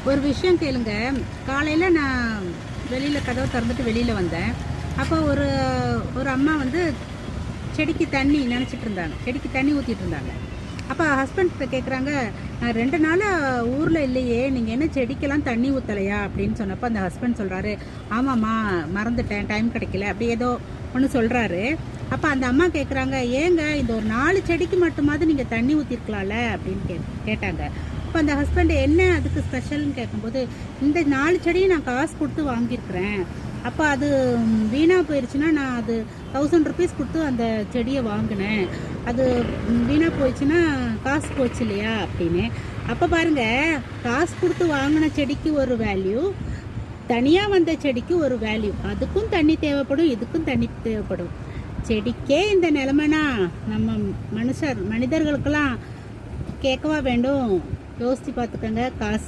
ஒரு விஷயம் கேளுங்க. காலையில் நான் வெளியில் கதவை திறந்துட்டு வெளியில் வந்தேன். அப்போ ஒரு ஒரு அம்மா வந்து செடிக்கு தண்ணி நினச்சிட்டு இருந்தாங்க, செடிக்கு தண்ணி ஊற்றிட்டு இருந்தாங்க. அப்போ ஹஸ்பண்ட்கிட்ட கேட்குறாங்க, நான் 2 நாளாக ஊரில் இல்லையே, நீங்கள் என்ன செடிக்கெல்லாம் தண்ணி ஊற்றலையா அப்படின்னு சொன்னப்போ அந்த ஹஸ்பண்ட் சொல்கிறாரு, ஆமாம்மா மறந்துட்டேன், டைம் கிடைக்கல, அப்படி ஏதோ ஒன்று சொல்கிறாரு. அப்போ அந்த அம்மா கேட்குறாங்க, ஏங்க இந்த ஒரு 4 செடிக்கு மட்டுமாவது நீங்கள் தண்ணி ஊற்றிருக்கலாம்ல அப்படின்னு கேட்டாங்க. அப்போ அந்த ஹஸ்பண்ட் என்ன அதுக்கு ஸ்பெஷல்னு கேட்கும்போது, இந்த 4 செடியை நான் காசு கொடுத்து வாங்கியிருக்கிறேன், அப்போ அது வீணாக போயிடுச்சுன்னா நான் அது 1000 ருபீஸ் கொடுத்து அந்த செடியை வாங்கினேன், அது வீணாக போயிடுச்சுன்னா காசு போச்சு இல்லையா அப்படின்னு. அப்போ பாருங்கள், காசு கொடுத்து வாங்கின செடிக்கு ஒரு வேல்யூ, தனியாக வந்த செடிக்கு ஒரு வேல்யூ. அதுக்கும் தண்ணி தேவைப்படும், இதுக்கும் தண்ணி தேவைப்படும். செடிக்கே இந்த நிலைமைனா நம்ம மனுஷர்களுக்கெல்லாம் கேட்கவா வேண்டும்? யோசித்து பார்த்துக்கோங்க. காசு